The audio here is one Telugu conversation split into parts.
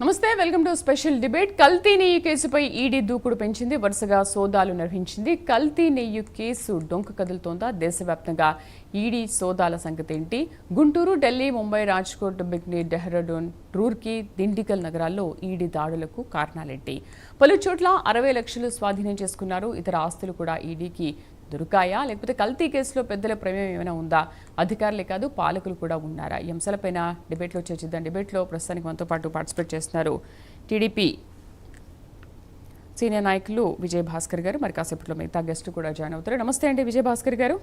నమస్తే, వెల్కమ్ టు స్పెషల్ డిబేట్. కల్తీ నెయ్యి కేసుపై ఈడీ దూకుడు పెంచింది, వరుసగా సోదాలు నిర్వహించింది. కల్తీ నెయ్యి కేసు డొంక కదులుతోందా? దేశవ్యాప్తంగా ఈడీ సోదాల సంగతి ఏంటి? గుంటూరు, ఢిల్లీ, ముంబై, రాజ్కోట్, బిగ్నీ, డెహ్రాడూన్, రూర్కీ, దిండిగల్ నగరాల్లో ఈడీ దాడులకు కారణాలేంటి? పలు చోట్ల 60 లక్షలు స్వాధీనం చేసుకున్నారు. ఇతర ఆస్తులు కూడా ఈడీకి దొరికాయా, లేకపోతే కల్తీ కేసులో పెద్దల ప్రమేయం ఏమైనా ఉందా? అధికారులే కాదు, పాలకులు కూడా ఉన్నారా? ఈ అంశాలపైన డిబేట్లో చర్చిద్దాం. డిబేట్లో ప్రస్తుతానికి మనతో పాటు పార్టిసిపేట్ చేస్తున్నారు టీడీపీ సీనియర్ నాయకులు విజయ్ భాస్కర్ గారు. మరి కాసేపట్లో మిగతా గెస్ట్ కూడా జాయిన్ అవుతారు. నమస్తే అండి విజయ్ భాస్కర్ గారు.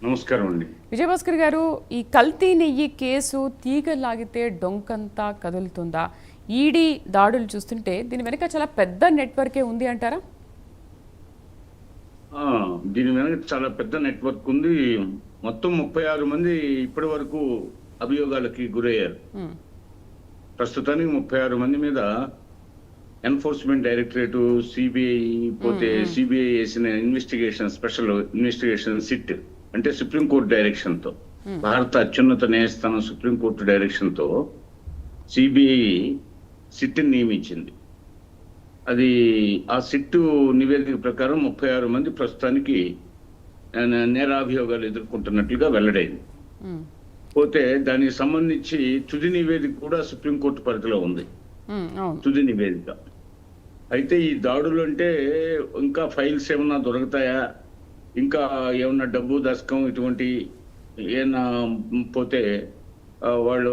నమస్కారం అండి. విజయ్ భాస్కర్ గారు, ఈ కల్తీ నెయ్యి కేసు తీగ లాగితే డొంకంతా కదులుతుందా? ఈడీ దాడులు చూస్తుంటే దీని వెనుక చాలా పెద్ద నెట్వర్కే ఉంది అంటారా? దీని వెనక చాలా పెద్ద నెట్వర్క్ ఉంది. మొత్తం 36 మంది ఇప్పటి వరకు అభియోగాలకి గురయ్యారు. ప్రస్తుతానికి 36 మంది మీద ఎన్ఫోర్స్మెంట్ డైరెక్టరేట్, సిబిఐ, పోతే సిబిఐ వేసిన స్పెషల్ ఇన్వెస్టిగేషన్ సిట్ అంటే సుప్రీంకోర్టు డైరెక్షన్ తో, భారత అత్యున్నత న్యాయస్థానం సుప్రీంకోర్టు డైరెక్షన్ తో సిబిఐ సిట్ నియమించింది. అది ఆ సిట్టు నివేదిక ప్రకారం 36 మంది ప్రస్తుతానికి నేరాభియోగాలు ఎదుర్కొంటున్నట్లుగా వెల్లడైంది. పోతే దానికి సంబంధించి తుది నివేదిక కూడా సుప్రీంకోర్టు పరిధిలో ఉంది. తుది నివేదిక అయితే ఈ దాడులు అంటే ఇంకా ఫైల్స్ ఏమన్నా దొరుకుతాయా, ఇంకా ఏమన్నా డబ్బు దశకం ఇటువంటి ఏమన్నా పోతే వాళ్ళు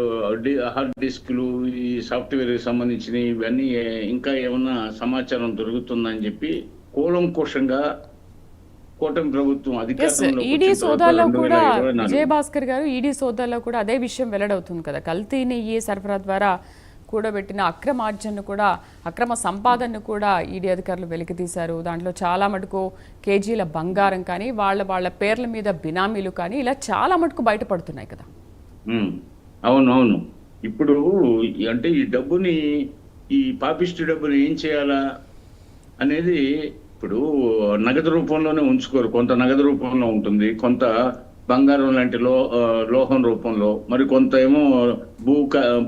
హార్డ్ డిస్క్లు, ఈ సాఫ్ట్వేర్కి సంబంధించినవి ఇవన్నీ ఇంకా ఏమన్నా సమాచారం దొరుకుతుందని చెప్పి కూలంకుషంగా కూటమి ప్రభుత్వం అధికారంలో ఈడీ సోదాల్లో కూడా విజయ్ భాస్కర్ గారు, ఈడీ సోదాల్లో కూడా అదే విషయం వెల్లడవుతుంది కదా. కల్తీ నెయ్యి సరఫరా ద్వారా కూడబెట్టిన అక్రమార్జనను కూడా, అక్రమ సంపాదనను కూడా ఈడీ అధికారులు వెలికితీశారు. దాంట్లో చాలా మటుకు కేజీల బంగారం కానీ, వాళ్ళ పేర్ల మీద బినామీలు కానీ ఇలా చాలా మటుకు బయటపడుతున్నాయి కదా. అవునవును. ఇప్పుడు అంటే ఈ డబ్బుని, ఈ పాపిష్టి డబ్బుని ఏం చేయాలా అనేది ఇప్పుడు నగదు రూపంలోనే ఉంచుకోరు. కొంత నగదు రూపంలో ఉంటుంది, కొంత బంగారం లాంటి లోహం రూపంలో, మరి కొంత ఏమో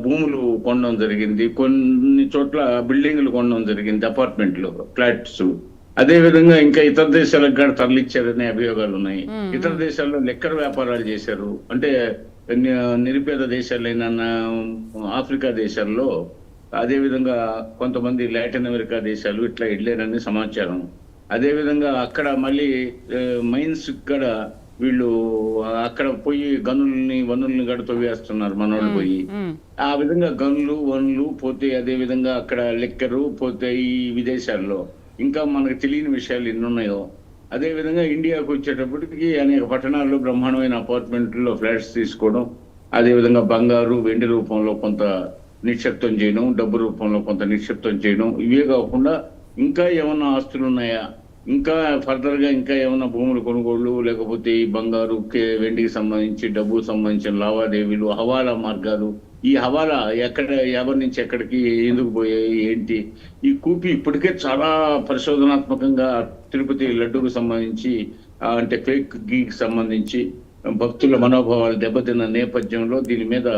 భూములు కొనడం జరిగింది, కొన్ని చోట్ల బిల్డింగ్లు కొనడం జరిగింది, అపార్ట్మెంట్లు, ఫ్లాట్స్. అదే విధంగా ఇంకా ఇతర దేశాలకు కూడా తరలిచ్చారనే అభియోగాలు ఉన్నాయి. ఇతర దేశాల్లో లెక్కర వ్యాపారాలు చేశారు. అంటే నిరుపేద దేశాలైన ఆఫ్రికా దేశాల్లో, అదేవిధంగా కొంతమంది లాటిన్ అమెరికా దేశాలు ఇట్లా వెళ్ళారని సమాచారం. అదేవిధంగా అక్కడ మళ్ళీ మైన్స్ కూడా వీళ్ళు అక్కడ పోయి వనుల్ని కూడా తవ్వేస్తున్నారు మనోళ్ళు పోయి. ఆ విధంగా గనులు, వనులు పోతే, అదే విధంగా అక్కడ లెక్కరు పోతే ఈ విదేశాల్లో ఇంకా మనకు తెలియని విషయాలు ఎన్ని ఉన్నాయో. అదే విధంగా ఇండియాకు వచ్చేటప్పటికి అనేక పట్టణాల్లో బ్రహ్మాండమైన అపార్ట్మెంట్లో ఫ్లాట్స్ తీసుకోవడం, అదేవిధంగా బంగారు, వెండి రూపంలో కొంత నిక్షిప్తం చేయడం, డబ్బు రూపంలో కొంత నిక్షిప్తం చేయడం. ఇవే కాకుండా ఇంకా ఏమన్నా ఆస్తులు ఉన్నాయా, ఇంకా ఫర్దర్గా ఇంకా ఏమన్నా భూములు కొనుగోళ్లు, లేకపోతే ఈ బంగారు, వెండికి సంబంధించి డబ్బుకు సంబంధించిన లావాదేవీలు, హవాలా మార్గాలు, ఈ హవాలా ఎవరి నుంచి ఎక్కడికి ఎందుకు పోయాయి ఏంటి, ఈ కూపి ఇప్పటికే చాలా పరిశోధనాత్మకంగా తిరుపతి లడ్డూకు సంబంధించి, అంటే ఫేక్ గీకి సంబంధించి భక్తుల మనోభావాలు దెబ్బతిన్న నేపథ్యంలో దీని మీద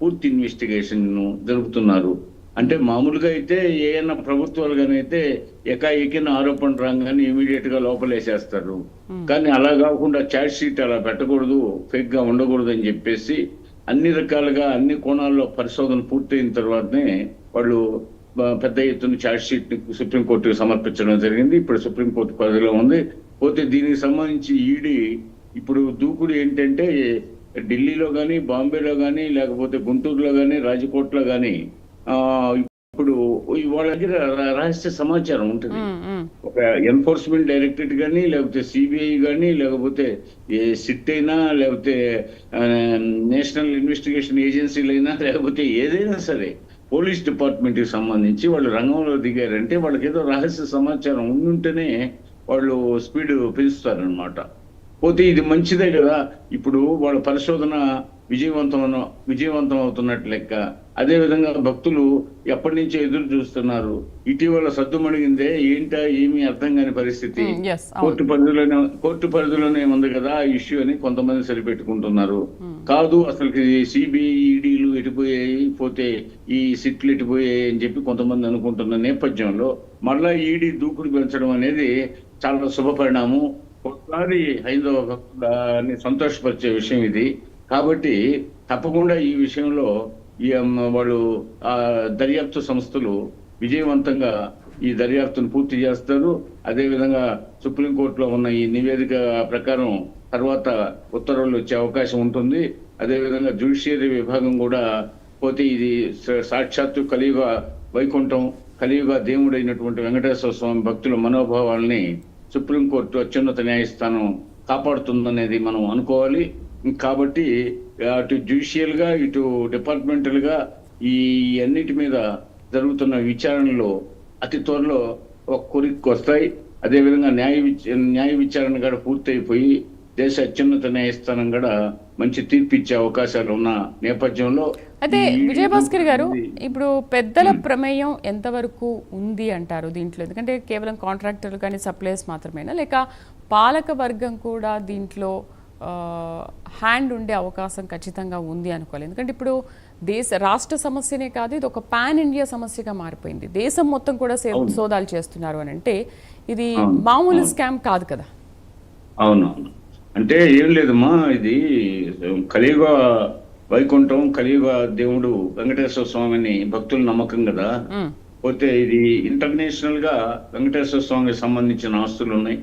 పూర్తి ఇన్వెస్టిగేషన్ జరుపుతున్నారు. అంటే మామూలుగా అయితే ఏమైనా ప్రభుత్వాలు కానీ అయితే ఏకాఏకిన ఆరోపణ రాగానే ఇమీడియట్ గా లోపలేసేస్తారు. కానీ అలా కాకుండా ఛార్జ్ షీట్ అలా పెట్టకూడదు, ఫేక్ గా ఉండకూడదు అని చెప్పేసి అన్ని రకాలుగా అన్ని కోణాల్లో పరిశోధన పూర్తయిన తర్వాతనే వాళ్ళు పెద్ద ఎత్తున ఛార్జ్ షీట్ ని సుప్రీంకోర్టుకు సమర్పించడం జరిగింది. ఇప్పుడు సుప్రీంకోర్టు పరిధిలో ఉంది. పోతే దీనికి సంబంధించి ఈడీ ఇప్పుడు దూకుడు ఏంటంటే, ఢిల్లీలో కానీ, బాంబేలో కానీ, లేకపోతే గుంటూరులో కానీ, రాజ్కోట్లో కానీ ఇప్పుడు వాళ్ళ దగ్గర రహస్య సమాచారం ఉంటుంది. ఒక ఎన్ఫోర్స్మెంట్ డైరెక్టరేట్ కానీ, లేకపోతే సిబిఐ కానీ, లేకపోతే సిట్ అయినా, లేకపోతే నేషనల్ ఇన్వెస్టిగేషన్ ఏజెన్సీలైనా, లేకపోతే ఏదైనా సరే పోలీస్ డిపార్ట్మెంట్ కి సంబంధించి వాళ్ళు రంగంలో దిగారంటే వాళ్ళకి ఏదో రహస్య సమాచారం ఉండుంటేనే వాళ్ళు స్పీడ్ పెంచుతారనమాట. పోతే ఇది మంచిదే కదా. ఇప్పుడు వాళ్ళ పరిశోధన విజయవంతం అవుతున్నట్టు లెక్క. అదేవిధంగా భక్తులు ఎప్పటి నుంచో ఎదురు చూస్తున్నారు. ఇటీవల సద్దుమణిగిందే ఏంటా ఏమీ అర్థం కాని పరిస్థితి. yes, అవును. కోర్టు పరిధిలోనే ఉంది కదా ఆ ఇష్యూ అని కొంతమంది సరిపెట్టుకుంటున్నారు. కాదు అసలు సిబిఐ ఈడీలు ఎటుపోయాయి, పోతే ఈ సిట్లు ఎటుపోయాయి అని చెప్పి కొంతమంది అనుకుంటున్న నేపథ్యంలో మళ్ళా ఈడీ దూకుడు పెంచడం అనేది చాలా శుభ పరిణామం. ఒకసారి హైందవ భక్తులని సంతోషపరిచే విషయం ఇది. కాబట్టి తప్పకుండా ఈ విషయంలో వాళ్ళు దర్యాప్తు సంస్థలు విజయవంతంగా ఈ దర్యాప్తును పూర్తి చేస్తారు. అదేవిధంగా సుప్రీంకోర్టులో ఉన్న ఈ నివేదిక ప్రకారం తర్వాత ఉత్తర్వులు వచ్చే అవకాశం ఉంటుంది. అదేవిధంగా జ్యుడిషియరీ విభాగం కూడా పోతే ఇది సాక్షాత్తు కలియుగ వైకుంఠం, కలియుగ దేవుడైనటువంటి వెంకటేశ్వర స్వామి భక్తుల మనోభావాల్ని సుప్రీంకోర్టు అత్యున్నత న్యాయస్థానం కాపాడుతుందనేది మనం అనుకోవాలి. కాబట్టి అటు జ్యుడిషియల్ గా ఇటు డిపార్ట్మెంటల్ గా ఈ అన్నిటి మీద జరుగుతున్న విచారణలో అతి త్వరలో ఒక కొలిక్కి వస్తాయి. అదేవిధంగా న్యాయ విచారణ కూడా పూర్తయిపోయి దేశ అత్యున్నత న్యాయస్థానం కూడా మంచి తీర్పు ఇచ్చే అవకాశాలు ఉన్న నేపథ్యంలో అయితే విజయభాస్కర్ గారు, ఇప్పుడు పెద్దల ప్రమేయం ఎంతవరకు ఉంది అంటారు దీంట్లో? ఎందుకంటే కేవలం కాంట్రాక్టర్లు కానీ సప్లైస్ మాత్రమేనా, లేక పాలక వర్గం కూడా దీంట్లో హ్యాండ్ ఉండే అవకాశం ఖచ్చితంగా ఉంది అనుకోవాలి? ఎందుకంటే ఇప్పుడు రాష్ట్ర సమస్యనే కాదు, ఇది ఒక పాన్ ఇండియా సమస్యగా మారిపోయింది. దేశం మొత్తం కూడా సోదాలు చేస్తున్నారు అని అంటే ఇది మామూలు స్కామ్ కాదు కదా. అవునవును, అంటే ఏం లేదమ్మా, ఇది కలియుగ వైకుంఠం, కలియుగ దేవుడు వెంకటేశ్వర స్వామిని భక్తుల నమ్మకం కదా. పోతే ఇది ఇంటర్నేషనల్ గా వెంకటేశ్వర స్వామికి సంబంధించిన ఆస్తులు ఉన్నాయి.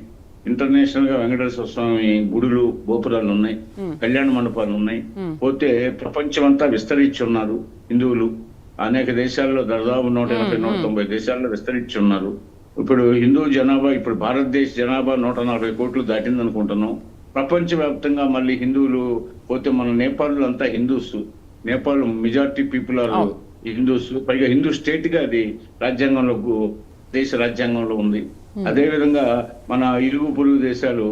ఇంటర్నేషనల్ గా వెంకటేశ్వర స్వామి గుడులు, గోపురాలు ఉన్నాయి, కళ్యాణ మండపాలు ఉన్నాయి. పోతే ప్రపంచం అంతా విస్తరించి ఉన్నారు హిందువులు. అనేక దేశాల్లో దాదాపు 180-190 దేశాల్లో విస్తరించి ఉన్నారు. ఇప్పుడు హిందూ జనాభా, ఇప్పుడు భారతదేశ జనాభా 140 కోట్లు దాటింది అనుకుంటున్నాం. ప్రపంచవ్యాప్తంగా మళ్ళీ హిందువులు పోతే మన నేపాల్ అంతా Hindus. Nepal majority people are Hindus. పైగా హిందూ స్టేట్ గా అది రాజ్యాంగంలో, దేశ రాజ్యాంగంలో ఉంది. అదేవిధంగా మన ఇరుగు పొరుగు దేశాలు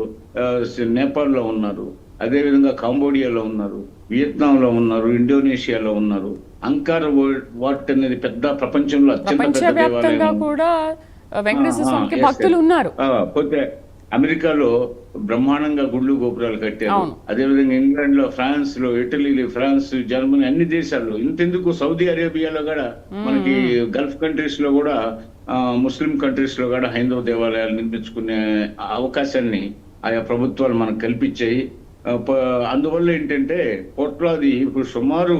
నేపాల్లో ఉన్నారు, అదేవిధంగా కాంబోడియాలో ఉన్నారు, వియత్నాంలో ఉన్నారు, ఇండోనేషియాలో ఉన్నారు. అంకార్ వాట్ అనేది పెద్ద ప్రపంచంలో అత్యంత పెద్ద దేవాలయం కూడా వెంకటేశ్వర స్వామికి భక్తులు ఉన్నారు. పోతే అమెరికాలో బ్రహ్మాండంగా గుళ్ళు గోపురాలు కట్టారు. అదేవిధంగా ఇంగ్లాండ్ లో, ఫ్రాన్స్ లో, ఇటలీలో, ఫ్రాన్స్, జర్మనీ అన్ని దేశాల్లో, ఇంతెందుకు సౌదీ అరేబియాలో కూడా, మనకి గల్ఫ్ కంట్రీస్ లో కూడా, ముస్లిం కంట్రీస్ లో కూడా హైందవ దేవాలయాలు నిర్మించుకునే అవకాశాన్ని ఆయా ప్రభుత్వాలు మనకు కల్పించాయి. అందువల్ల ఏంటంటే కోట్లాది, ఇప్పుడు సుమారు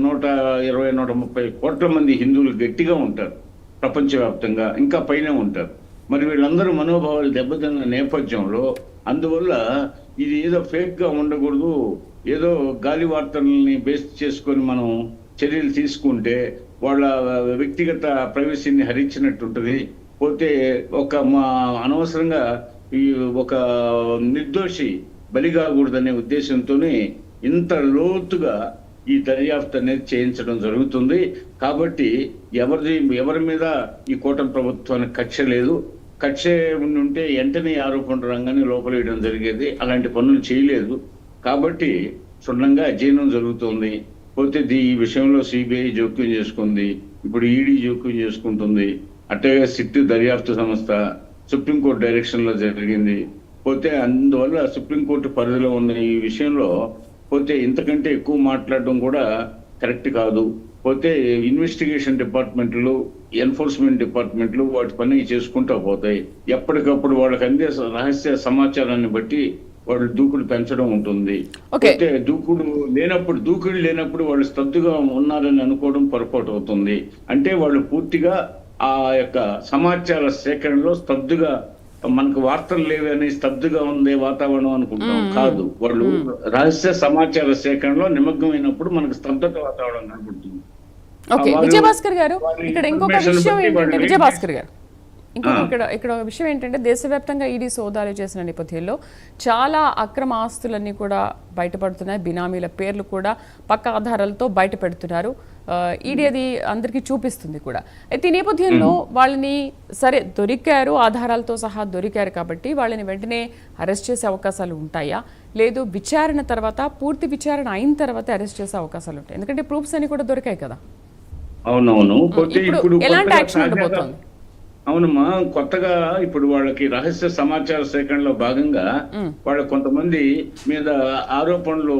120-130 కోట్ల మంది హిందువులు గట్టిగా ఉంటారు ప్రపంచవ్యాప్తంగా, ఇంకా పైన ఉంటారు. మరి వీళ్ళందరూ మనోభావాలు దెబ్బతిన్న నేపథ్యంలో అందువల్ల ఇది ఏదో ఫేక్ గా ఉండకూడదు, ఏదో గాలి వార్తల్ని బేస్ చేసుకొని మనం చర్యలు తీసుకుంటే వాళ్ళ వ్యక్తిగత ప్రైవసీని హరించినట్టుంటది. పోతే అనవసరంగా ఈ ఒక నిర్దోషి బలి కాకూడదనే ఉద్దేశంతోనే ఇంత లోతుగా ఈ దర్యాప్తు అనేది చేయించడం జరుగుతుంది. కాబట్టి ఎవరి మీద ఈ కూటమి ప్రభుత్వానికి కక్ష లేదు. కక్ష ఉంటే వెంటనే ఆరోపణ రంగాన్ని లోపలేయడం జరిగేది. అలాంటి పనులు చేయలేదు. కాబట్టి క్షుణ్ణంగా అధ్యయనం జరుగుతుంది. పోతే ఈ విషయంలో సిబిఐ జోక్యం చేసుకుంది, ఇప్పుడు ఈడీ జోక్యం చేసుకుంటుంది. అట్టగా సిట్ దర్యాప్తు సంస్థ సుప్రీంకోర్టు డైరెక్షన్ లో జరిగింది. పోతే అందువల్ల సుప్రీంకోర్టు పరిధిలో ఉన్న ఈ విషయంలో పోతే ఇంతకంటే ఎక్కువ మాట్లాడడం కూడా కరెక్ట్ కాదు. పోతే ఇన్వెస్టిగేషన్ డిపార్ట్మెంట్లు, ఎన్ఫోర్స్మెంట్ డిపార్ట్మెంట్లు వాటి పని చేసుకుంటూ పోతాయి. ఎప్పటికప్పుడు వాళ్ళకి అందే రహస్య సమాచారాన్ని బట్టి వాళ్ళు దూకుడు పెంచడం ఉంటుంది. అయితే దూకుడు లేనప్పుడు వాళ్ళు స్తబ్దుగా ఉన్నారని అనుకోవడం పొరపాటు అవుతుంది. అంటే వాళ్ళు పూర్తిగా ఆ యొక్క సమాచార సేకరణలో స్తబ్దుగా, మనకు వార్తలు లేవని స్తబ్దుగా ఉండే వాతావరణం అనుకుంటాం. కాదు, వాళ్ళు రహస్య సమాచార సేకరణలో నిమగ్నమైనప్పుడు మనకు స్తబ్దత వాతావరణం కనబడుతుంది. విజయభాస్కర్ గారు, ఇక్కడ ఇంకొక విషయం ఏంటంటే ఇక్కడ విషయం ఏంటంటే దేశవ్యాప్తంగా ఈడీ సోదాలు చేసిన నేపథ్యంలో చాలా అక్రమ ఆస్తులన్నీ కూడా బయటపడుతున్నాయి. బినామీల పేర్లు కూడా పక్క ఆధారాలతో బయట పెడుతున్నారు. ఈడీ అది అందరికీ చూపిస్తుంది కూడా. అయితే ఈ నేపథ్యంలో వాళ్ళని సరే దొరికారు, ఆధారాలతో సహా దొరికారు కాబట్టి వాళ్ళని వెంటనే అరెస్ట్ చేసే అవకాశాలు ఉంటాయా, లేదు విచారణ తర్వాత పూర్తి విచారణ అయిన తర్వాత అరెస్ట్ చేసే అవకాశాలు ఉంటాయి? ఎందుకంటే ప్రూఫ్స్ అన్ని కూడా దొరికాయి కదా. అవునవును. ఇప్పుడు ఎలాంటి యాక్షన్ ఉండబోతోంది? అవునమ్మా, కొత్తగా ఇప్పుడు వాళ్ళకి రహస్య సమాచార సేకరణలో భాగంగా వాళ్ళ కొంతమంది మీద ఆరోపణలు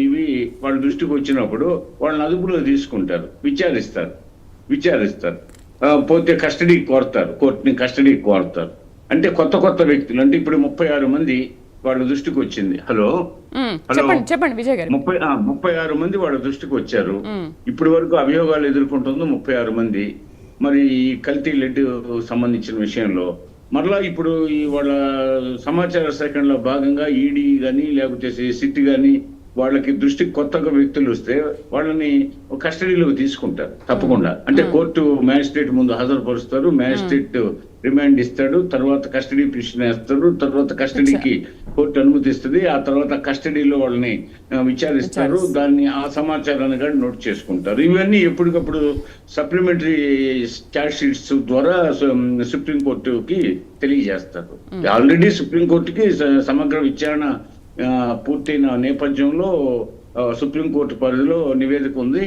ఇవి వాళ్ళ దృష్టికి వచ్చినప్పుడు వాళ్ళని అదుపులో తీసుకుంటారు, విచారిస్తారు. పోతే కస్టడీకి కోరుతారు, కోర్టుని కస్టడీకి కోరుతారు. అంటే కొత్త వ్యక్తులు, అంటే ఇప్పుడు 36 మంది వాళ్ళ దృష్టికి వచ్చింది. హలో చెప్పండి విజయ్ గారు. 36 మంది వాళ్ళ దృష్టికి వచ్చారు. ఇప్పటి వరకు అభియోగాలు ఎదుర్కొంటుంది 36 మంది. మరి ఈ కల్తీ లెడ్ సంబంధించిన విషయంలో మరలా ఇప్పుడు ఈ వాళ్ళ సమాచార సేకరణలో భాగంగా ఈడీ కానీ లేకపోతే సిట్ కానీ వాళ్ళకి దృష్టికి కొత్తగా వ్యక్తులు వస్తే వాళ్ళని కస్టడీలోకి తీసుకుంటారు తప్పకుండా. అంటే కోర్టు మ్యాజిస్ట్రేట్ ముందు హాజరుపరుస్తారు, మ్యాజిస్ట్రేట్ రిమాండ్ ఇస్తాడు, తర్వాత కస్టడీ పిటిషన్ వేస్తాడు, తర్వాత కస్టడీకి కోర్టు అనుమతిస్తుంది, ఆ తర్వాత కస్టడీలో వాళ్ళని విచారిస్తారు, దాన్ని ఆ సమాచారాన్ని కూడా నోట్ చేసుకుంటారు. ఇవన్నీ ఎప్పటికప్పుడు సప్లిమెంటరీ ఛార్జ్ షీట్స్ ద్వారా సుప్రీంకోర్టుకి తెలియజేస్తారు. ఆల్రెడీ సుప్రీంకోర్టుకి సమగ్ర విచారణ పూర్తయిన నేపథ్యంలో సుప్రీంకోర్టు పరిధిలో నివేదిక ఉంది.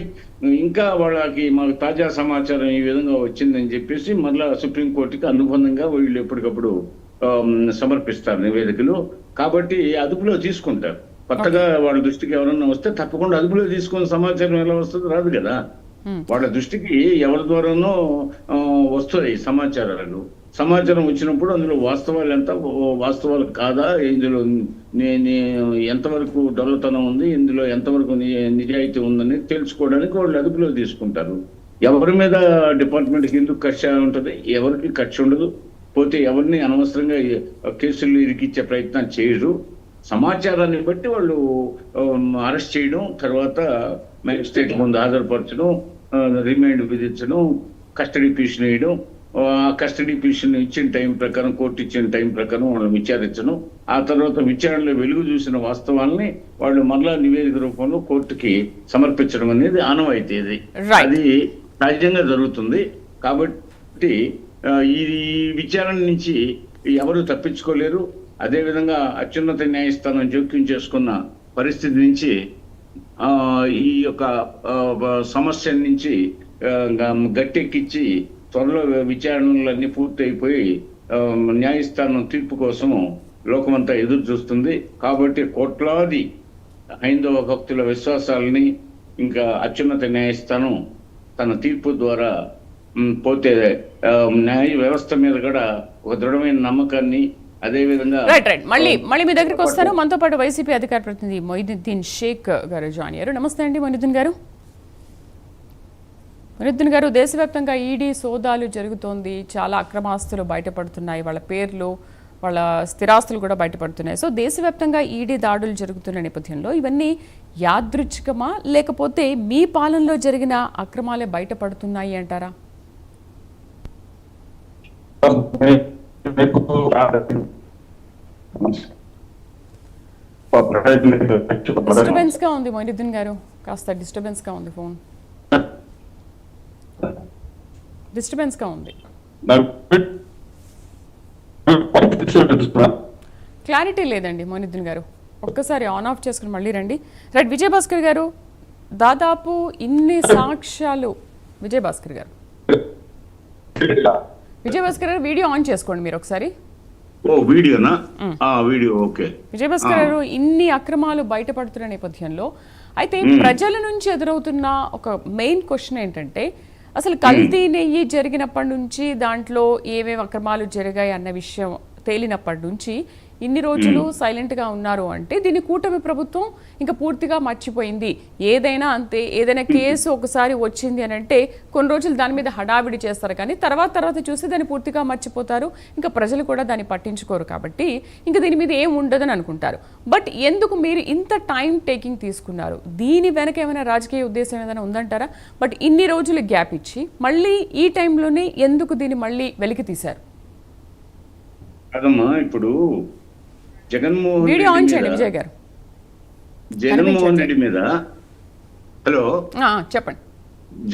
ఇంకా వాళ్ళకి మాకు తాజా సమాచారం ఈ విధంగా వచ్చిందని చెప్పేసి మళ్ళా సుప్రీంకోర్టుకి అనుబంధంగా వీళ్ళు ఎప్పటికప్పుడు సమర్పిస్తారు నివేదికలు. కాబట్టి అదుపులో తీసుకుంటారు. కొత్తగా వాళ్ళ దృష్టికి ఎవరన్నా వస్తే తప్పకుండా అదుపులో తీసుకున్న సమాచారం ఎలా వస్తుందో రాదు కదా. వాళ్ళ దృష్టికి ఎవరి ద్వారానో వస్తాయి సమాచారం వచ్చినప్పుడు అందులో వాస్తవాలు ఎంత, వాస్తవాలు కాదా, ఇందులో ఎంతవరకు డొల్లతనం ఉంది, ఇందులో ఎంతవరకు నిజాయితీ ఉందని తెలుసుకోవడానికి వాళ్ళు అదుపులో తీసుకుంటారు. ఎవరి మీద డిపార్ట్మెంట్కి ఎందుకు కక్ష ఉంటుంది, ఎవరికి కక్ష ఉండదు. పోతే ఎవరిని అనవసరంగా కేసులు ఇరికిచ్చే ప్రయత్నం చేయరు. సమాచారాన్ని బట్టి వాళ్ళు అరెస్ట్ చేయడం, తర్వాత మ్యాజిస్ట్రేట్ ముందు హాజరుపరచడం, రిమాండ్ విధించడం, కస్టడీ పిటిషన్ వేయడం, కస్టడీ పిటిషన్ ఇచ్చిన టైం ప్రకారం, కోర్టు ఇచ్చిన టైం ప్రకారం వాళ్ళని విచారించడం, ఆ తర్వాత విచారణలో వెలుగు చూసిన వాస్తవాల్ని వాళ్ళు మరలా నివేదిక రూపంలో కోర్టుకి సమర్పించడం అనేది ఆనవాయితీ. అది సహజంగా జరుగుతుంది. కాబట్టి ఈ విచారణ నుంచి ఎవరు తప్పించుకోలేరు. అదేవిధంగా అత్యున్నత న్యాయస్థానం జోక్యం చేసుకున్న పరిస్థితి నుంచి ఈ యొక్క సమస్య నుంచి గట్టెక్కించి త్వరలో విచారణలన్నీ పూర్తయిపోయి న్యాయస్థానం తీర్పు కోసం లోకమంతా ఎదురు చూస్తుంది. కాబట్టి కోట్లాది హైందవ భక్తుల విశ్వాసాలని ఇంకా అత్యున్నత న్యాయస్థానం తన తీర్పు ద్వారా పోతే న్యాయ వ్యవస్థ మీద కూడా ఒక దృఢమైన నమ్మకాన్ని, అదేవిధంగా మళ్ళీ మీ దగ్గరికి వస్తారు. మనతో పాటు వైసీపీ అధికార ప్రతినిధి మొయినుద్దీన్ షేక్ గారు జాయిన్ అయ్యారు. నమస్తే అండి మొయినుద్దీన్ గారు. దేశవ్యాప్తంగా ఈడీ సోదాలు జరుగుతోంది, చాలా అక్రమాస్తులు బయటపడుతున్నాయి, వాళ్ళ పేర్లు, వాళ్ళ స్థిరాస్తులు కూడా బయటపడుతున్నాయి. సో దేశవ్యాప్తంగా ఈడీ దాడులు జరుగుతున్న నేపథ్యంలో ఇవన్నీ యాదృచ్ఛికమా, లేకపోతే మీ పాలనలో జరిగిన అక్రమాలే బయటపడుతున్నాయి అంటారా? డిస్టర్బెన్స్ గా ఉంది మొయినుద్దీన్ గారు, కాస్త డిస్టర్బెన్స్ గా ఉంది, ఫోన్ డిస్టర్బెన్స్ గా ఉంది, క్లారిటీ లేదండి మొయినుద్దీన్ గారు. ఒక్కసారి ఆన్ ఆఫ్ చేసుకుని మళ్ళీ రండి. రైట్, విజయభాస్కర్ గారు, దాదాపు ఇన్ని సాక్ష్యాలు, విజయభాస్కర్ గారు వీడియో ఆన్ చేసుకోండి మీరు ఒకసారి. విజయభాస్కర్ గారు, ఇన్ని అక్రమాలు బయటపడుతున్న నేపథ్యంలో అయితే ప్రజల నుంచి ఎదురవుతున్న ఒక మెయిన్ క్వశ్చన్ ఏంటంటే, అసలు కల్తీ నెయ్యి జరిగినప్పటి నుంచి దాంట్లో ఏమేమి అక్రమాలు జరిగాయి అన్న విషయం తేలినప్పటి నుంచి ఇన్ని రోజులు సైలెంట్గా ఉన్నారు అంటే దీన్ని కూటమి ప్రభుత్వం ఇంకా పూర్తిగా మర్చిపోయింది. ఏదైనా అంతే, ఏదైనా కేసు ఒకసారి వచ్చింది అని అంటే కొన్ని రోజులు దాని మీద హడావిడి చేస్తారు, కానీ తర్వాత చూసి దాన్ని పూర్తిగా మర్చిపోతారు. ఇంకా ప్రజలు కూడా దాన్ని పట్టించుకోరు. కాబట్టి ఇంకా దీని మీద ఏం ఉండదని అనుకుంటారు. బట్ ఎందుకు మీరు ఇంత టైం టేకింగ్ తీసుకున్నారు? దీని వెనక ఏమైనా రాజకీయ ఉద్దేశం ఏదైనా ఉందంటారా? బట్ ఇన్ని రోజులు గ్యాప్ ఇచ్చి మళ్ళీ ఈ టైంలోనే ఎందుకు దీన్ని మళ్ళీ వెలికి తీశారు? అదమ్మా, ఇప్పుడు జగన్మోహన్ రెడ్డి మీద హలో చెప్పండి.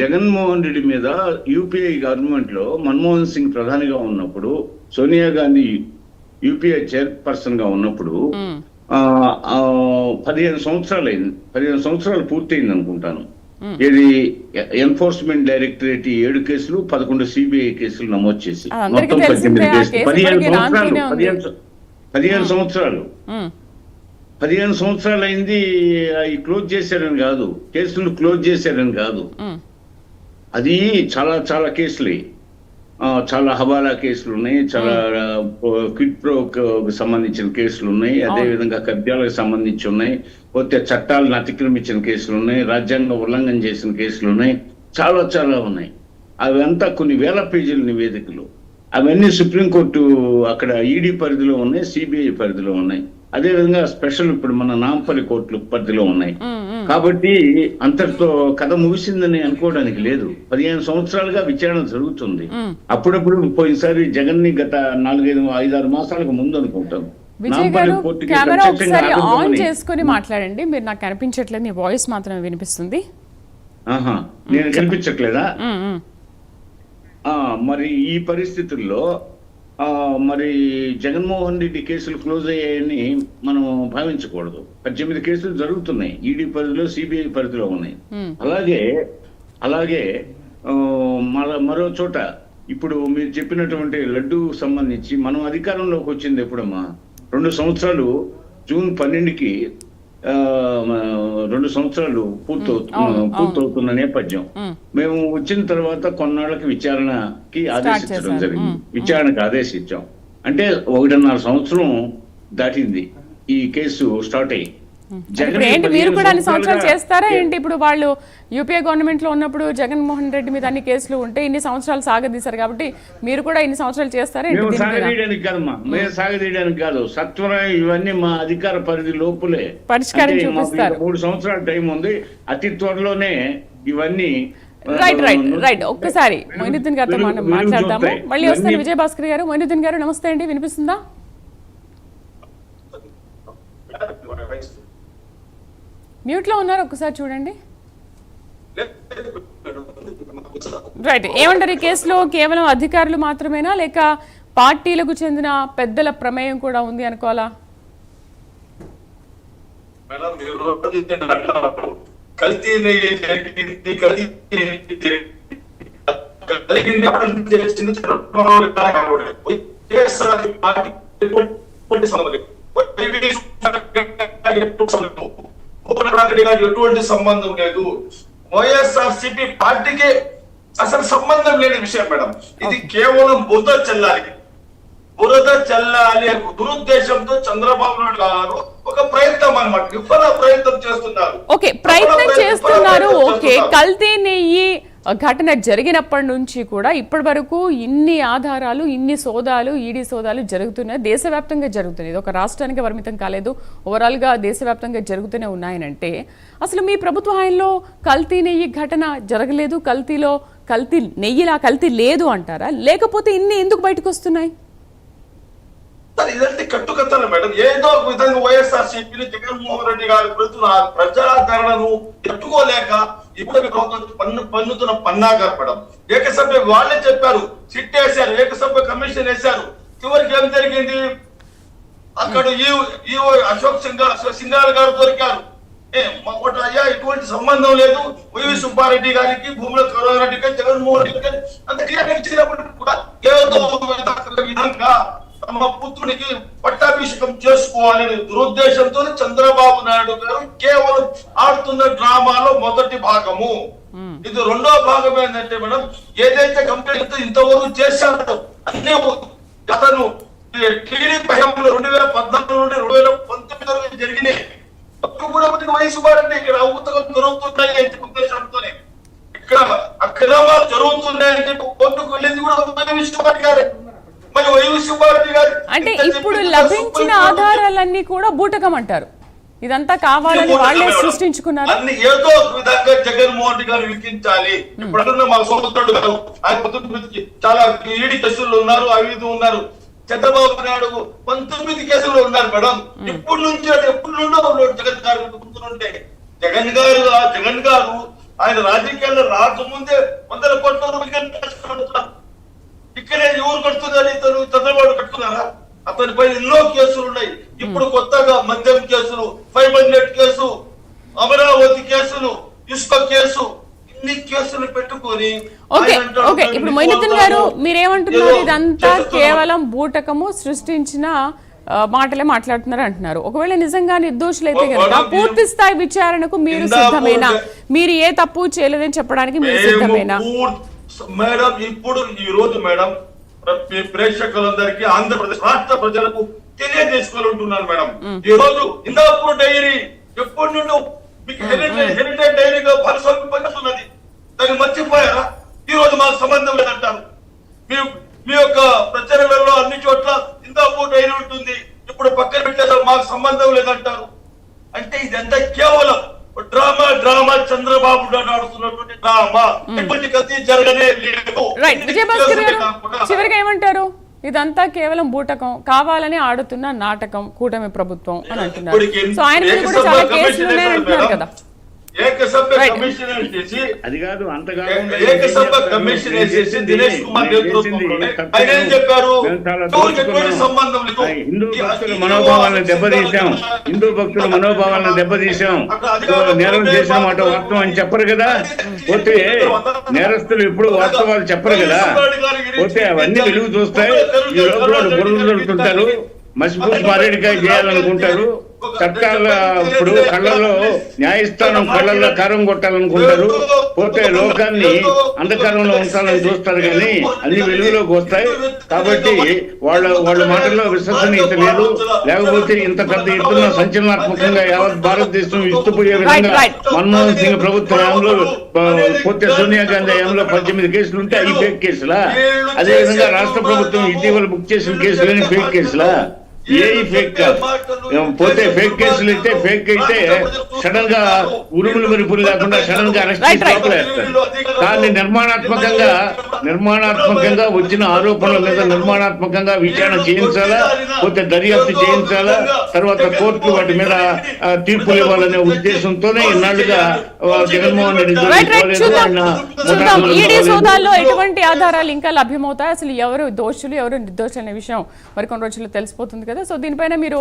జగన్మోహన్ రెడ్డి మీద యూపీఐ గవర్నమెంట్ లో మన్మోహన్ సింగ్ ప్రధానిగా ఉన్నప్పుడు, సోనియా గాంధీ యూపీఐ చైర్పర్సన్ గా ఉన్నప్పుడు 15 సంవత్సరాలు అయింది. 15 సంవత్సరాలు పూర్తయింది అనుకుంటాను. ఇది ఎన్ఫోర్స్మెంట్ డైరెక్టరేట్ 7 కేసులు, 11 సిబిఐ కేసులు నమోదు చేసి మొత్తం 18 కేసులు. 15 సంవత్సరాలు అయింది. అవి క్లోజ్ చేశారని కాదు, కేసులు క్లోజ్ చేశారని కాదు, అది చాలా చాలా కేసులు, చాలా హవాలా కేసులు ఉన్నాయి, చాలా క్విడ్ ప్రోకు సంబంధించిన కేసులు ఉన్నాయి, అదే విధంగా కబ్జాలకు సంబంధించి ఉన్నాయి, పోతే చట్టాలను అతిక్రమించిన కేసులు ఉన్నాయి, రాజ్యాంగ ఉల్లంఘన చేసిన కేసులు ఉన్నాయి, చాలా చాలా ఉన్నాయి. అవంతా కొన్ని వేల పేజీల నివేదికలు. అవన్నీ సుప్రీంకోర్టు అక్కడ ఈడీ పరిధిలో ఉన్నాయి, సిబిఐ పరిధిలో ఉన్నాయి, అదే విధంగా స్పెషల్ ఇప్పుడు మన నాంపల్లి కోర్టులు పరిధిలో ఉన్నాయి. కాబట్టి అంతటితో కథ ముగిసిందని అనుకోవడానికి లేదు. 15 సంవత్సరాలుగా విచారణ జరుగుతుంది. అప్పుడప్పుడు పోయినసారి జగన్ ని గత 4-5-6 మాసాలకు ముందు అనుకుంటాం. విజయ్ గారు కెమెరా ఒకసారి ఆన్ చేసుకుని మాట్లాడండి. మీరు నాకు కనిపించట్లేదు, మీ వాయిస్ మాత్రమే వినిపిస్తుంది. నేను కనిపించట్లేదా? మరి ఈ పరిస్థితుల్లో మరి జగన్మోహన్ రెడ్డి కేసులు క్లోజ్ అయ్యాయని మనం భావించకూడదు. 18 కేసులు జరుగుతున్నాయి, ఈడీ పరిధిలో, సిబిఐ పరిధిలో ఉన్నాయి. అలాగే మరో చోట ఇప్పుడు మీరు చెప్పినటువంటి లడ్డు సంబంధించి మనం అధికారంలోకి వచ్చింది ఎప్పుడమ్మా? 2 సంవత్సరాలు, జూన్ 12కి 2 సంవత్సరాలు పూర్తవుతున్న నేపథ్యం. మేము వచ్చిన తర్వాత కొన్నాళ్ళకి విచారణకి ఆదేశించడం జరిగింది. విచారణకు ఆదేశించాం అంటే 1.5 సంవత్సరం దాటింది ఈ కేసు స్టార్ట్ అయ్యి. ఏంటి మీరు కూడా అన్ని సంవత్సరాలు చేస్తారా ఏంటి? ఇప్పుడు వాళ్ళు యూపీఏ గవర్నమెంట్ లో ఉన్నప్పుడు జగన్మోహన్ రెడ్డి మీద అన్ని కేసులు ఉంటే ఇన్ని సంవత్సరాలు సాగదీశారు కాబట్టి మీరు కూడా ఇన్ని సంవత్సరాలు చేస్తారా? సాగదీయడానికి కాదమ్మా, మేము సాగదీయడానికి కాదు, సత్వరం ఇవన్నీ మా అధికార పరిధి లోపలే పరిష్కారం చూపిస్తారు. 3 సంవత్సరాల టైం ఉంది, అతి త్వరలోనే ఇవన్నీ. రైట్ ఒక్కసారి మొయినుద్దీన్ గారితో మనం మాట్లాడదాము. మళ్ళీ వస్తాను విజయ్ భాస్కర్ గారు. మొయినుద్దీన్ గారు నమస్తే అండి, వినిపిస్తుందా? మ్యూట్ లో ఉన్నారు, ఒక్కసారి చూడండి. రైట్, ఏమంటారు ఈ కేసులో కేవలం అధికారులు మాత్రమేనా లేక పార్టీలకు చెందిన పెద్దల ప్రమేయం కూడా ఉంది అనుకోవాలా? ఎటువంటి సంబంధం లేదు. వైఎస్ఆర్సీపీ పార్టీకి అసలు సంబంధం లేని విషయం మేడం. ఇది కేవలం బురద చల్లాలి దురుద్దేశంతో చంద్రబాబు నాయుడు గారు ఒక ప్రయత్నం అన్నమాట, విఫల ప్రయత్నం చేస్తున్నారు. ఓకే, ప్రయత్నం చేస్తున్నారు. ఓకే, కల్తీ నెయ్యి ఘటన జరిగినప్పటి నుంచి కూడా ఇప్పటి వరకు ఇన్ని ఆధారాలు, ఇన్ని సోదాలు, ఈడీ సోదాలు జరుగుతున్నాయి, దేశవ్యాప్తంగా జరుగుతున్నాయి. ఇది ఒక రాష్ట్రానికి పరిమితం కాలేదు, ఓవరాల్గా దేశవ్యాప్తంగా జరుగుతూనే ఉన్నాయనంటే అసలు మీ ప్రభుత్వ హయాంలో కల్తీ నెయ్యి ఘటన జరగలేదు, కల్తీ నెయ్యిలా కల్తీ లేదు అంటారా? లేకపోతే ఇన్ని ఎందుకు బయటకు వస్తున్నాయి? ఇదంటే కట్టుకథలు మేడం. ఏదో ఒక విధంగా వైఎస్ఆర్సీపీ జగన్మోహన్ రెడ్డి గారి ప్రజాదరణను తట్టుకోలేక ఇప్పుడు పన్నుతున్న పన్నాగారు మేడం. ఏకసభ్య వాళ్ళే చెప్పారు, సిట్ వేశారు, ఏకసభ్య కమిషన్ వేశారు. చివరికి ఏం జరిగింది? అక్కడ ఈవో అశోక్ సింఘాల్ గారు దొరికారు. అయ్యా ఎటువంటి సంబంధం లేదు, వైవి సుబ్బారెడ్డి గారికి, భూముల కరుణారెడ్డికి, జగన్మోహన్ రెడ్డి అంత క్లియర్ ఇచ్చినప్పుడు కూడా ఏదో విధంగా తమ పుత్రునికి పట్టాభిషేకం చేసుకోవాలనే దురుద్దేశంతో చంద్రబాబు నాయుడు గారు కేవలం ఆడుతున్న డ్రామాలో మొదటి భాగము. ఇది రెండో భాగం ఏంటంటే మేడం, ఏదైతే కంప్లైంట్ ఇంతవరకు చేశారో అన్ని అతను టీడీపీ హయాంలో 2014 నుండి 2019 వరకు జరిగినాయి. అప్పుడు కూడా వైవి సుబ్బారెడ్డి ఇక్కడ ఉత్తగం జరుగుతున్నాయి ఉద్దేశంతోనే ఇక్కడ అక్రమాలు జరుగుతున్నాయంటే కోర్టుకు వెళ్ళింది కూడా వైవి సుబ్బారెడ్డి గారే. అంటే ఇప్పుడు లభించిన ఆధారాలన్నీ కూడా బూటకం అంటారు, ఇదంతా కావాలని వాళ్ళే సృష్టించుకున్నారు. అన్ని ఏదో ఒక విధంగా జగన్మోహన్ రెడ్డి గారు విధించాలి. ఇప్పుడున్న మా సోదరుడు గారు ఆయన చాలా ఈడీ కేసులు ఉన్నారు, అవిధి ఉన్నారు. చంద్రబాబు నాయుడు 19 కేసులు ఉన్నారు మేడం. ఇప్పుడు నుంచి ఎప్పుడు నుండో జగన్ గారు ముందుంటే జగన్ గారు ఆయన రాజకీయాల్లో రాకముందే 100 కోట్ల రూపాయలు ఇక్కడే ఎవరు కడుతుందని ఇతను చంద్రబాబు కట్టుకున్నారా? అతని పైన ఎన్నో కేసులు ఉన్నాయి. ఇప్పుడు కొత్తగా మద్యం కేసులు, ఫైబర్ నెట్ కేసు, అమరావతి కేసులు, ఇసుక కేసు, ఇన్ని కేసులు పెట్టుకొని ఓకే ఓకే ఇప్పుడు మొయినుద్దీన్ గారు మీరేమంటున్నారు? ఇదంతా కేవలం బూటకము సృష్టించిన మాటలే మాట్లాడుతున్నారు అంటున్నారు. ఒకవేళ నిజంగా నిర్దోషులైతే కనుక పూర్తి స్థాయి విచారణకు మీరు సిద్ధమేనా? మీరు ఏ తప్పు చేయలేదని చెప్పడానికి మీరు సిద్ధమేనా? మేడం ఇప్పుడు ఈ రోజు మేడం ప్రేక్షకులందరికీ ఆంధ్రప్రదేశ్ రాష్ట్ర ప్రజలకు తెలియజేసుకోవాలంటున్నాను మేడం. ఈ రోజు హిందాపూర్ డైరీ ఎప్పటి నుండి మీకు హెరిటేజ్ డైరీగా పరిశోధింపజేస్తున్నది. దాన్ని మర్చిపోయారా? ఈ రోజు మాకు సంబంధం లేదంటారు. మీ యొక్క ప్రచారంలో అన్ని చోట్ల హిందాపూర్ డైరీ ఉంటుంది, ఇప్పుడు పక్కన పెట్టేసారు, మాకు సంబంధం లేదంటారు. అంటే ఇదంతా కేవలం డ్రామా చంద్రబాబు ఆడుతున్నటువంటి డ్రామా. ఎటువంటి గతి జరగనే లేదు. విజయభాస్కర్ గారు చివరిగా ఏమంటారు? ఇదంతా కేవలం బూటకం, కావాలని ఆడుతున్న నాటకం కూటమి ప్రభుత్వం అని అంటున్నారు. సో ఆయన మీద కూడా చాలా కేసులు ఉన్నాయని అంటున్నారు కదా. ఏకసభ్య కమిషన్ చేసి అది కాదు అంతగా ఏకసభ్య కమిషన్ వేసేసి దినేష్ కుమార్ నేతృత్వంలోనే ఆయన ఏం చెప్పారు? సంబంధం లేదు. హిందూ భక్తుల మనోభావాలను దెబ్బతీశాం, హిందూ భక్తుల మనోభావాలను దెబ్బతీశాం, నేరం చేసిన మాట వాస్తవం అని చెప్పరు కదా. పోతే నేరస్తులు ఎప్పుడు వాస్తవాలు చెప్పరు కదా. పోతే అవన్నీ వెలుగు చూస్తాయి. ఈ లోపల బుర్రలు దొరుకుతుంటారు, మసిపూసి మారేడికాయ చేయాలనుకుంటారు. చట్టాల ఇప్పుడు కళ్ళలో న్యాయస్థానం కళ్ళల్లో కారం కొట్టాలనుకుంటారు. పోతే లోకాన్ని అంధకారంలో ఉంచాలని చూస్తారు, కానీ అన్ని వెలుగులోకి వస్తాయి. కాబట్టి వాళ్ళ మాటల్లో విశ్వసనీయత లేదు. లేకపోతే ఇంత పెద్ద ఎత్తున సంచలనాత్మకంగా యావత్ భారతదేశం ఇస్తుపోయే విధంగా మన్మోహన్ సింగ్ ప్రభుత్వ హయాంలో, పోతే సోనియా గాంధీ హయాంలో 18 కేసులు ఉంటే అవి ఫేక్ కేసులా? అదేవిధంగా రాష్ట్ర ప్రభుత్వం ఇటీవల బుక్ చేసిన కేసులని ఫేక్ కేసులా? ఏ ఫేక్ కాదు. పోతే ఫేక్ కేసులు అయితే ఫేక్ అయితే సడన్ గా ఉరుములు మెరుపులు లేకుండా సడన్ గా అరెస్ట్ చేసి లోపలేస్తారు. కానీ నిర్మాణాత్మకంగా వచ్చిన ఆరోపణల మీద నిర్మాణాత్మకంగా విచారణ చేయించాలా, పోతే దర్యాప్తు చేయించాలా, తర్వాత కోర్టు వాటి మీద తీర్పులు ఇవ్వాలనే ఉద్దేశంతోనే ఇన్నాళ్ళుగా జగన్మోహన్ రెడ్డి ఈడీ సోదాల్లో ఎటువంటి ఆధారాలు ఇంకా లభ్యమవుతాయి? అసలు ఎవరు దోషులు ఎవరు నిర్దోషులు అనే విషయం మరికొన్ని రోజుల్లో తెలిసిపోతుంది కదా. సో దీనిపైన మీరు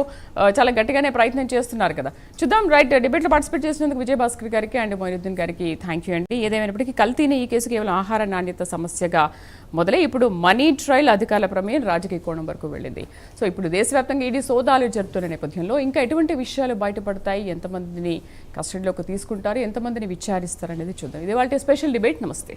చాలా గట్టిగానే ప్రయత్నం చేస్తున్నారు కదా. చూద్దాం. రైట్, డిబేట్లో పార్టిసిపేట్ చేసినందుకు విజయభాస్కర్ గారికి అండ్ మొయినుద్దీన్ గారికి థ్యాంక్ యూ అండి. ఏదేమైనప్పటికీ కల్తీని ఈ కేసు కేవలం ఆహార నాణ్యత సమస్యగా మొదలై ఇప్పుడు మనీ ట్రయల్ అధికారుల ప్రమేయం రాజకీయ కోణం వరకు వెళ్ళింది. సో ఇప్పుడు దేశవ్యాప్తంగా ఈడీ సోదాలు జరుపుతున్న నేపథ్యంలో ఇంకా ఎటువంటి విషయాలు బయటపడతాయి, ఎంతమందిని కస్టడీలోకి తీసుకుంటారు, ఎంతమందిని విచారిస్తారు అనేది చూద్దాం. ఇది వాళ్ళ స్పెషల్ డిబేట్. నమస్తే.